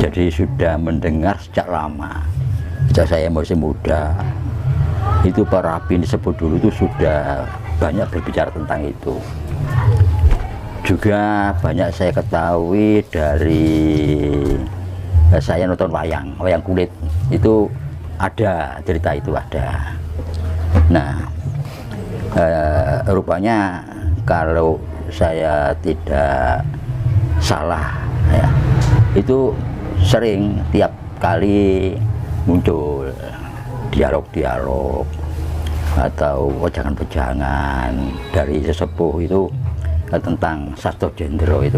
Jadi sudah mendengar sejak lama, sejak saya masih muda. Itu para Bini Sepuh dulu itu sudah banyak berbicara tentang itu. Juga banyak saya ketahui dari saya nonton wayang kulit, itu ada cerita itu ada. Nah, rupanya kalau saya tidak salah ya, itu sering tiap kali muncul dialog-dialog atau wejangan-wejangan dari sesepuh itu tentang Sastro Jendro itu.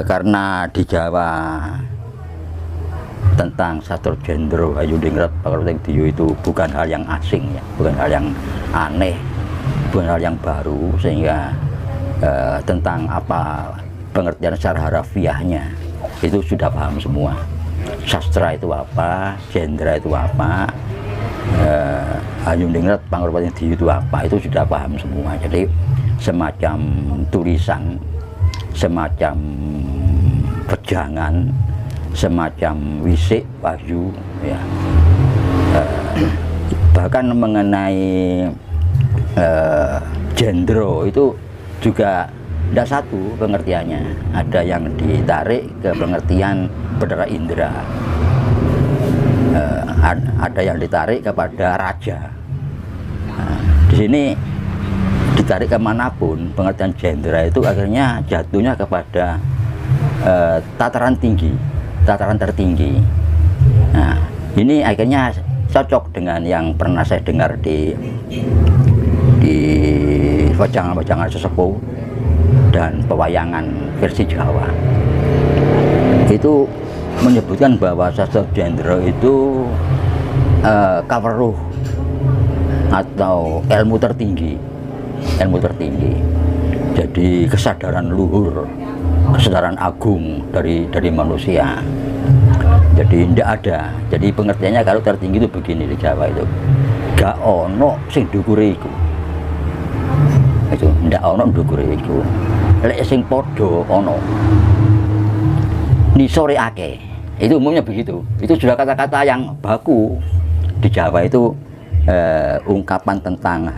Karena di Jawa tentang Sastro Jendro Hayudingrat Pakaruteng Diyo itu bukan hal yang asing ya, bukan hal yang aneh, bukan hal yang baru, sehingga tentang apa pengertian secara harafiahnya itu sudah paham semua. Sastra itu apa, Jendra itu apa, Hayudingrat Pakaruteng Diyo itu apa, itu sudah paham semua. Jadi semacam tulisan, semacam pejangan, semacam wisik wahyu ya. Bahkan mengenai Jendro itu juga tidak satu pengertiannya, ada yang ditarik ke pengertian Bathara Indra, ada yang ditarik kepada raja. Di sini ditarik kemanapun pengertian Jendra itu akhirnya jatuhnya kepada tataran tinggi, tataran tertinggi. Nah, ini akhirnya cocok dengan yang pernah saya dengar di wejangan-wejangan sesepuh dan pewayangan versi Jawa. Itu menyebutkan bahwa Sastro Jendro itu kaweruh atau ilmu tertinggi, ilmu tertinggi. Jadi kesadaran luhur, kesadaran agung dari manusia. Jadi tidak ada. Jadi pengertiannya kalau tertinggi itu begini di Jawa itu, gak ono sing ndukure iku. Itu ndak ono ndukure iku. Lek sing padha ono, nisore akeh. Itu umumnya begitu. Itu sudah kata-kata yang baku di Jawa itu, ungkapan tentang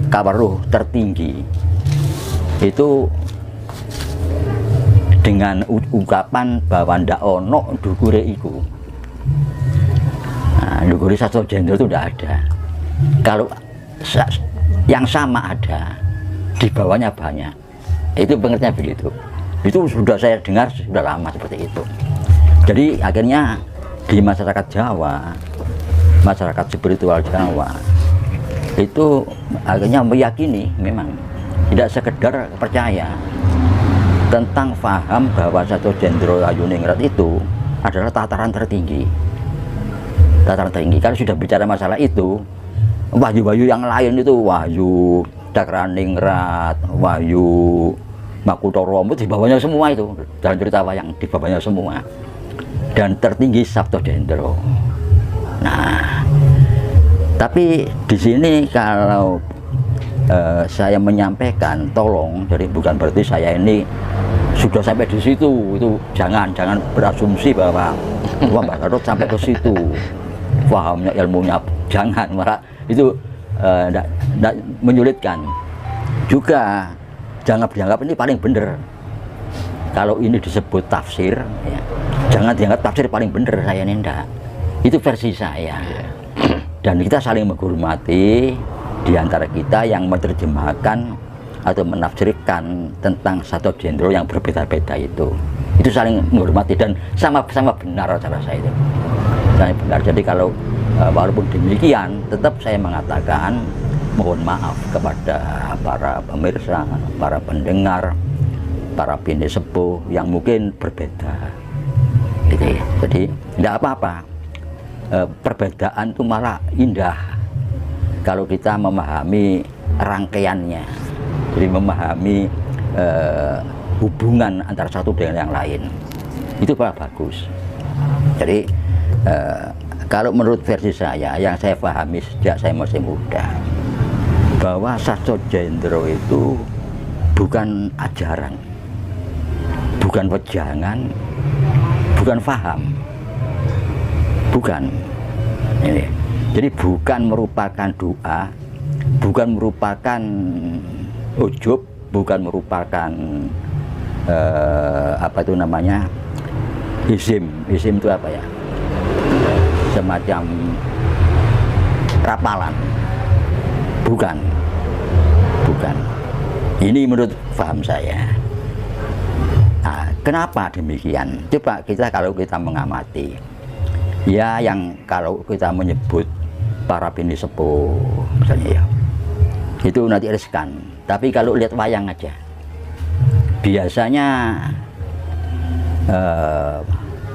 kaweruh tertinggi itu dengan ungkapan bahwa ndak ono ndukure iku. Nah, ndukure Sastro Jendro itu ndak ada. Kalau yang sama ada, di bawahnya banyak. Itu pengertiannya begitu. Itu sudah saya dengar sudah lama seperti itu. Jadi akhirnya di masyarakat Jawa, masyarakat spiritual Jawa itu akhirnya meyakini, memang tidak sekedar percaya tentang paham bahwa Sastro Jendro Hayudingrat itu adalah tataran tertinggi. Tataran tertinggi. Kalau sudah bicara masalah itu, wahyu-wahyu yang lain itu, wahyu Cakraningrat, wahyu Makutharomo, di bawahnya semua itu, dalam cerita wayang di bawahnya semua. Dan tertinggi Sastro Jendro. Nah, tapi di sini kalau saya menyampaikan, tolong, jadi bukan berarti saya ini sudah sampai di situ. Itu jangan berasumsi bahwa Mbah Gatot sampai ke situ, pahamnya, ilmunya, jangan, malah itu tidak menyulitkan. Juga jangan dianggap ini paling benar. Kalau ini disebut tafsir ya, jangan dianggap tafsir paling benar. Saya ini enggak, itu versi saya. Dan kita saling menghormati di antara kita yang menerjemahkan atau menafsirkan tentang Sastro Jendro yang berbeda-beda itu saling menghormati dan sama-sama benar cara saya itu. Saya benar. Jadi kalau walaupun demikian, tetap saya mengatakan mohon maaf kepada para pemirsa, para pendengar, para bini sepuh yang mungkin berbeda. Gitu ya. Jadi tidak apa-apa. Perbedaan itu malah indah kalau kita memahami rangkaiannya. Jadi memahami hubungan antara satu dengan yang lain. Itu malah bagus. Jadi kalau menurut versi saya, yang saya pahami sejak saya masih muda, bahwa Satyo Jendro itu bukan ajaran, bukan wejangan, bukan faham, bukan. Ini. Jadi bukan merupakan doa, bukan merupakan ujub, bukan merupakan apa itu namanya, izim itu apa ya, semacam rapalan, bukan. Ini menurut paham saya. Nah, kenapa demikian? Coba kalau kita mengamati, ya yang kalau kita menyebut para bini sepuh misalnya ya, itu nanti riskan. Tapi kalau lihat wayang aja, biasanya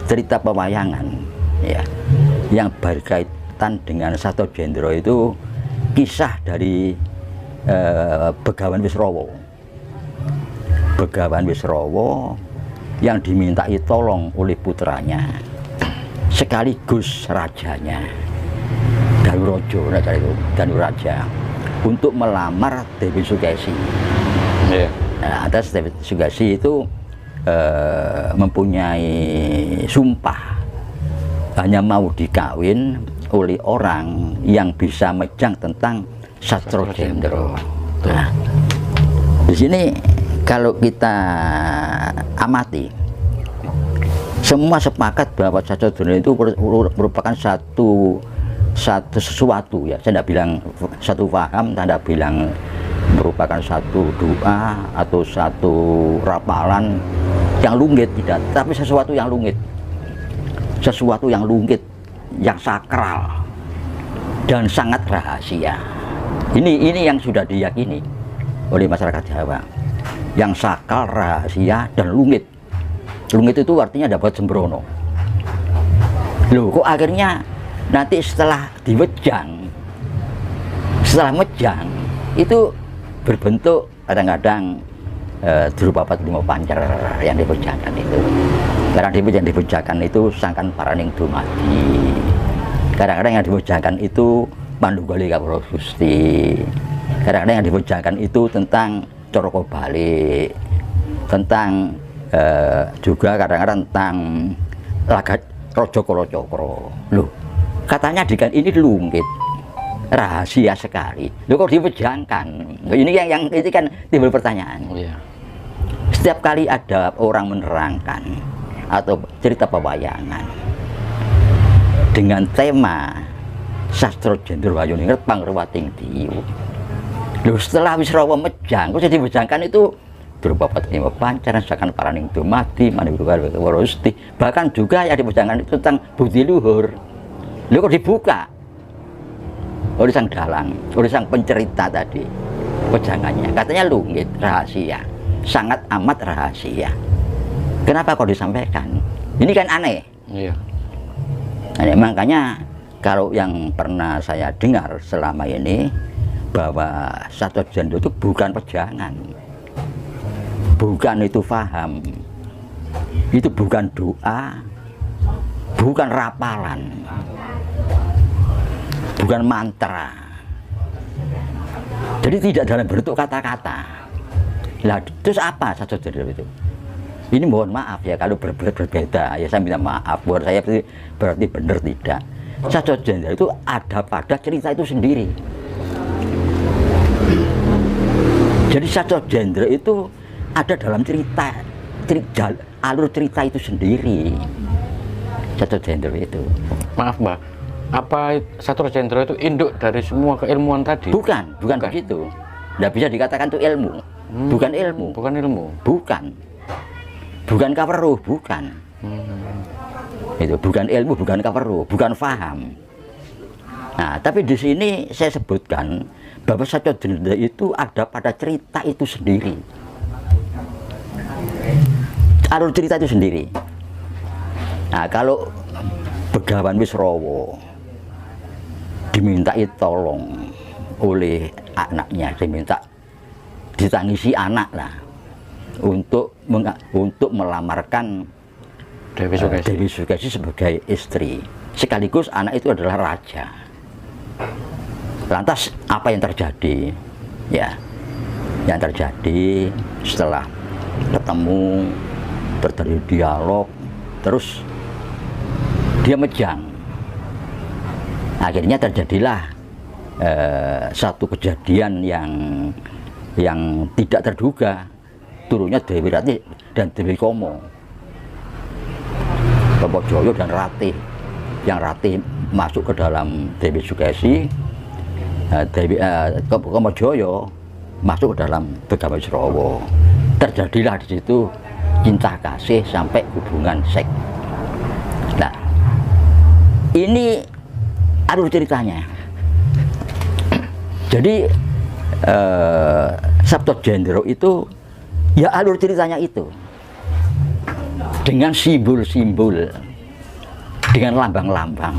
cerita pewayangan ya yang berkaitan dengan Satyo Jendro itu kisah dari Begawan Wisrawa. Begawan Wisrawa yang dimintai tolong oleh putranya sekaligus rajanya Danurojo, Danuraja, untuk melamar Dewi Sukesi. Yeah. Nah, atas Dewi Sukesi itu mempunyai sumpah hanya mau dikawin oleh orang yang bisa mejang tentang Satyo Jendro. Nah, di sini kalau kita amati, semua sepakat bahwa Satyo Jendro itu merupakan sesuatu ya. Saya tidak bilang satu paham, saya tidak bilang merupakan satu doa atau satu rapalan yang lungit, tidak, tapi sesuatu yang lungit, yang sakral dan sangat rahasia. Ini yang sudah diyakini oleh masyarakat Jawa, yang sakral, rahasia dan lungit. Lungit itu artinya dapat sembrono. Loh, kok akhirnya nanti setelah diwejang, setelah mejang itu berbentuk kadang-kadang berupa 45 pancer yang diwejangkan itu. Karena yang diwejangkan itu sangkan paraning dumadi. Kadang-kadang yang diwejangkan itu Manunggali Kawula Gusti. Kadang-kadang yang diwejangkan itu tentang Coroko Balik, tentang juga kadang-kadang tentang laga Raja Kala Cakra. Loh, katanya dengan ini lungit, rahasia sekali. Loh, kok diwejangkan? Ini yang itu kan timbul pertanyaan. Yeah. Setiap kali ada orang menerangkan atau cerita pewayangan dengan tema Satyo Jendro Wayuning Pangruwating Diyu. Loh, setelah Wisrawa mejang, kok jadi mejangkan itu berupa 45 pancaran, sakan paraning dumadi, Manunggali Kawula Gusti. Bahkan juga yang dimejangkan itu tentang budi luhur. Loh, kok dibuka oleh sang dalang, oleh sang pencerita tadi wejangannya. Katanya lungit, rahasia, sangat amat rahasia. Kenapa kok disampaikan? Ini kan aneh. Iya. Nah, makanya kalau yang pernah saya dengar selama ini bahwa Satyo Jendro itu bukan wejangan, bukan itu faham, itu bukan doa, bukan rapalan, bukan mantra. Jadi tidak dalam bentuk kata-kata. Lah, terus apa Satyo Jendro itu? Ini mohon maaf ya kalau berbeda, ya saya minta maaf. Buat saya berarti benar tidak. Satyo Jendro itu ada pada cerita itu sendiri. Jadi Satyo Jendro itu ada dalam alur cerita itu sendiri. Satyo Jendro itu. Maaf Mbak, apa Satyo Jendro itu induk dari semua keilmuan tadi? Bukan begitu. Tidak bisa dikatakan itu ilmu. Bukan ilmu. Bukan kaweruh, bukan. Itu bukan ilmu, bukan kaweruh, bukan faham. Nah, tapi di sini saya sebutkan bahwa Satyo Jendro itu ada pada cerita itu sendiri. Alur cerita itu sendiri. Nah, kalau Begawan Wisrawa dimintai tolong oleh anaknya, diminta ditangisi anak lah untuk melamarkan Dewi Sukesi sebagai istri, sekaligus anak itu adalah raja. Lantas apa yang terjadi? ya yang terjadi setelah ketemu, terjadi dialog, terus dia mejang. Akhirnya terjadilah satu kejadian yang tidak terduga, turunnya Dewi Ratih dan Dewi Komo, Bapak Joyo dan Ratih. Yang Ratih masuk ke dalam Dewi Sukesi, Komo Joyo masuk ke dalam Begawan Surawa. Terjadilah di situ cinta kasih sampai hubungan seks. Nah, ini alur ceritanya. Jadi Sabto Jendro itu ya alur ceritanya itu dengan simbol-simbol, dengan lambang-lambang.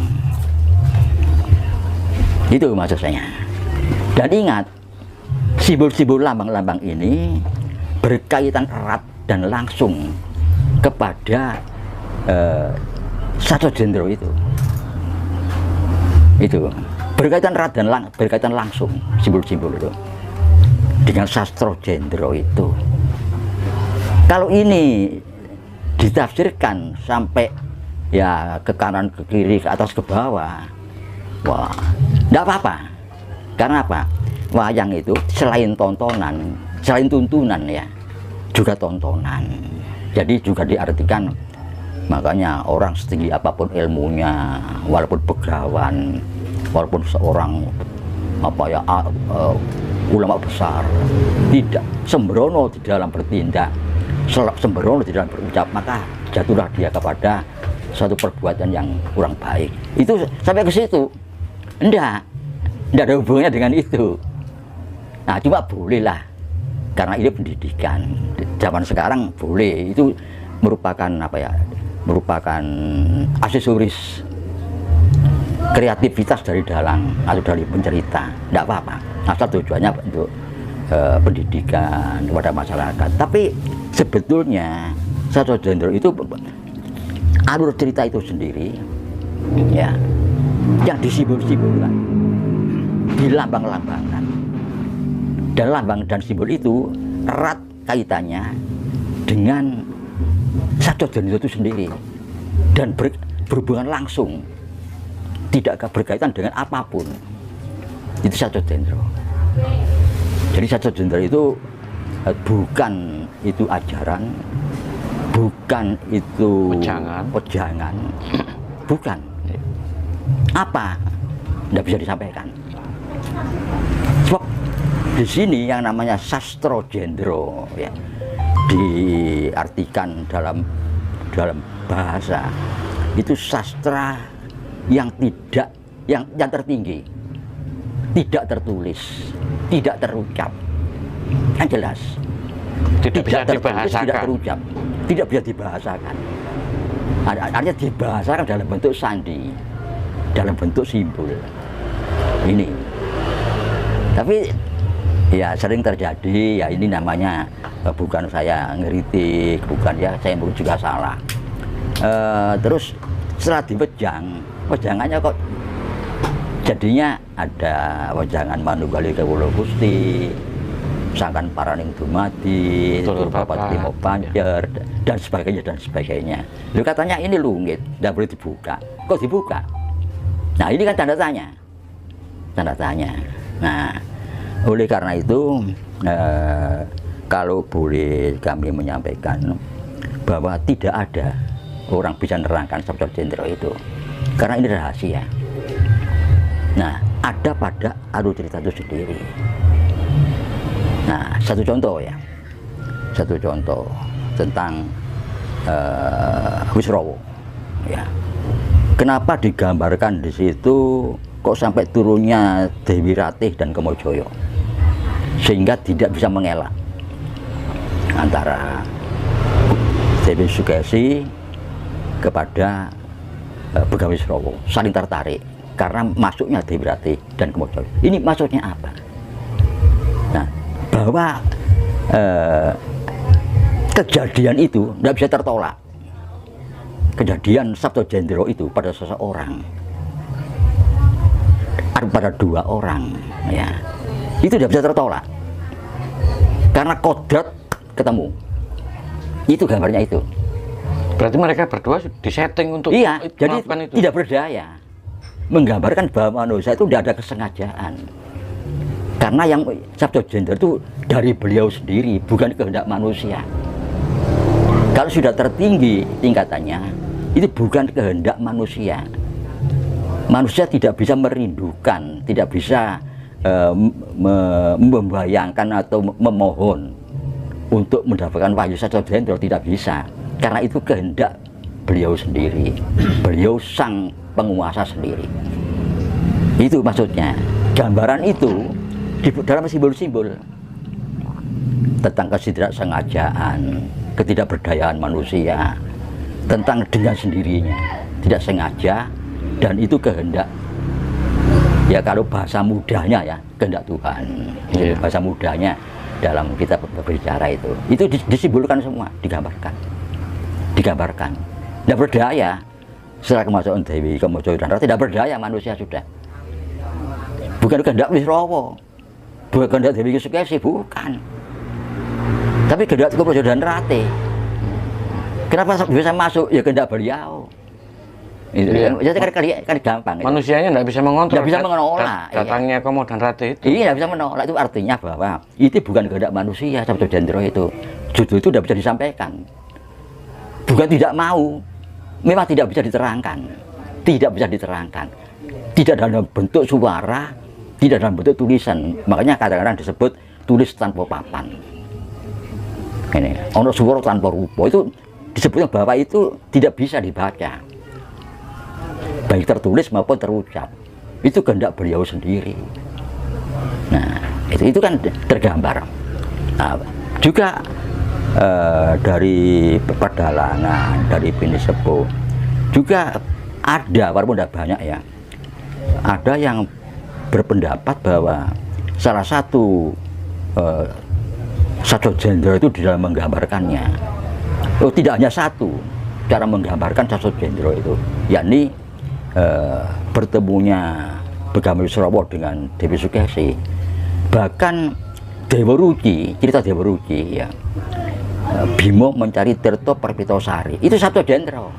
Itu maksud saya. Dan ingat, simbol-simbol lambang-lambang ini berkaitan erat dan langsung kepada Sabto Jendro itu berkaitan erat dan berkaitan langsung simbol-simbol itu dengan Sabto Jendro itu. Kalau ini ditafsirkan sampai ya ke kanan, ke kiri, ke atas, ke bawah, wah, enggak apa-apa. Karena apa? Wayang itu selain tontonan, selain tuntunan ya, juga tontonan. Jadi juga diartikan, makanya orang setinggi apapun ilmunya, walaupun begawan, walaupun seorang ulama besar, tidak sembrono di dalam bertindak, sembrono di dalam berucap, maka jatuhlah dia kepada suatu perbuatan yang kurang baik. Itu sampai ke situ. Enggak ada hubungannya dengan itu. Nah, cuma bolehlah, karena ini pendidikan. Zaman sekarang boleh, itu merupakan merupakan aksesoris kreativitas dari dalang atau dari pencerita. Enggak apa-apa, asal tujuannya untuk pendidikan kepada masyarakat. Tapi sebetulnya Sabto Jendro itu alur cerita itu sendiri ya, yang disimbol-simbolkan, dilambang-lambangkan, dan lambang dan simbol itu erat kaitannya dengan Sabto Jendro itu sendiri dan berhubungan langsung, tidak berkaitan dengan apapun. Itu Sabto Jendro. Jadi Sabto Jendro itu bukan itu ajaran, bukan itu pejangan, bukan. Apa? Tidak bisa disampaikan. Sebab di sini yang namanya Sastro Jendro ya, diartikan dalam bahasa itu sastra yang tidak yang tertinggi, tidak tertulis, tidak terucap, kan jelas. Tidak bisa tertulis, dibahasakan. tidak terucap, tidak bisa dibahasakan. Artinya dibahasakan dalam bentuk sandi, dalam bentuk simbol. Ini. Tapi ya sering terjadi, ya ini namanya bukan saya ngeritik, bukan ya saya juga salah. Terus setelah wejangannya kok jadinya ada wejangan Manunggaling Kawula Gusti, Sangkan Paraning Dumadi, Bapak Timo Banjar, dan sebagainya. Lu katanya ini lungit, tidak boleh dibuka. Kok dibuka? Nah, ini kan tanda tanya. Nah, oleh karena itu kalau boleh kami menyampaikan bahwa tidak ada orang bisa nerangkan Sabto Jendro itu, karena ini rahasia. Nah, ada pada alur cerita itu sendiri. Nah, satu contoh tentang Wisrawa. Ya, kenapa digambarkan di situ kok sampai turunnya Dewi Ratih dan Komo Joyo, sehingga tidak bisa mengelak antara Dewi Sukesi kepada Begawan Wisrawa, saling tertarik karena masuknya Dewi Ratih dan Komo Joyo. Ini maksudnya apa? Nah, bahwa kejadian itu tidak bisa tertolak. Kejadian Sabto Jendro itu pada seseorang, pada dua orang, ya, itu tidak bisa tertolak. karena kodrat ketemu. Itu gambarnya itu. Berarti mereka berdua disetting untuk Iya, jadi melakukan itu. tidak berdaya. Menggambarkan bahwa manusia itu tidak ada kesengajaan. Karena yang Sabto Jendro itu dari beliau sendiri, bukan kehendak manusia. Kalau sudah tertinggi tingkatannya, itu bukan kehendak manusia. Manusia tidak bisa merindukan, tidak bisa membayangkan atau memohon untuk mendapatkan wahyu Sabto Jendro, tidak bisa. Karena itu kehendak beliau sendiri, beliau sang penguasa sendiri. Itu maksudnya. Gambaran itu di dalam simbol-simbol tentang ketidaksengajaan, ketidakberdayaan manusia, tentang dengan sendirinya, tidak sengaja, dan itu kehendak. Ya kalau bahasa mudanya ya, kehendak Tuhan. Bahasa mudanya dalam kita berbicara itu disimbolkan semua, digambarkan. Tidak berdaya. Setelah kemasukan Dewi Kemboja dan Ratu, tidak berdaya manusia sudah. Bukan kehendak Wisrawa, bukan kehendak Dewi Sukesi, bukan. Tapi kehendak Kemboja dan Ratu. Kenapa bisa masuk? Ya kehendak beliau. Itu jadi kan gampang. Manusianya tidak bisa mengontrol. Tidak bisa mengelola. Datangnya Komo dan Ratu itu. Iya, tidak bisa menolak. Itu artinya bahwa itu bukan kehendak manusia. Sabto Jendro itu judul itu tidak bisa disampaikan. Bukan tidak mau, memang tidak bisa diterangkan. Tidak bisa diterangkan. Tidak dalam bentuk suara, tidak dalam bentuk tulisan. Makanya kadang-kadang disebut tulis tanpa papan. Ini, ono suara tanpa rupa, itu disebutnya bahwa itu tidak bisa dibaca. Baik tertulis maupun terucap. Itu kehendak beliau sendiri. Nah, itu kan tergambar. Nah, juga dari pedalangan, dari Bini Sepuh juga ada, walaupun tidak banyak ya, ada yang berpendapat bahwa salah satu Sabto Jendro itu di dalam menggambarkannya, tidak hanya satu cara menggambarkan Sabto Jendro itu, yakni bertemunya Begamil Wisrawa dengan Dewi Sukesi. Bahkan Dewa Ruci, cerita Dewa Ruci ya, Bimo mencari Tirto Perpitosari, itu Sabto Jendro.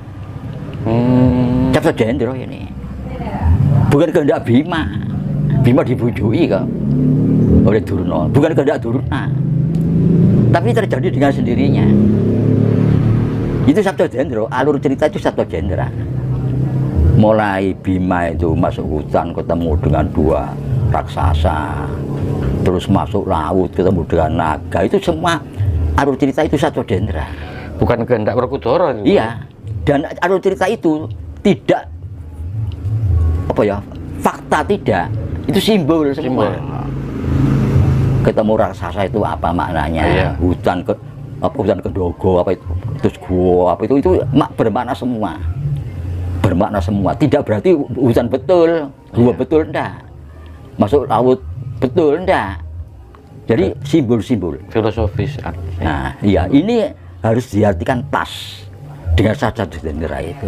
Sabto Jendro ini bukan kehendak Bima. Bima dibujui kok oleh Durna, bukan kehendak Durna, tapi terjadi dengan sendirinya. Itu Sabto Jendro, alur cerita itu Sabto Jendra. Mulai Bima itu masuk hutan ketemu dengan dua raksasa, terus masuk laut ketemu dengan naga, itu semua alur cerita itu Sabto Jendra. Bukan kehendak Werkudara. Iya, dan alur cerita itu tidak apa ya, fakta tidak, itu simbol semua. Ketemu raksasa itu apa maknanya? Iya. Hutan Kedogo apa itu, terus gua apa itu bermakna semua. Bermakna semua. Tidak berarti hutan betul, gua betul enggak. Masuk laut betul enggak. Jadi simbol-simbol filosofis. Nah, iya, ini harus diartikan pas dengan Sabto Jendra itu.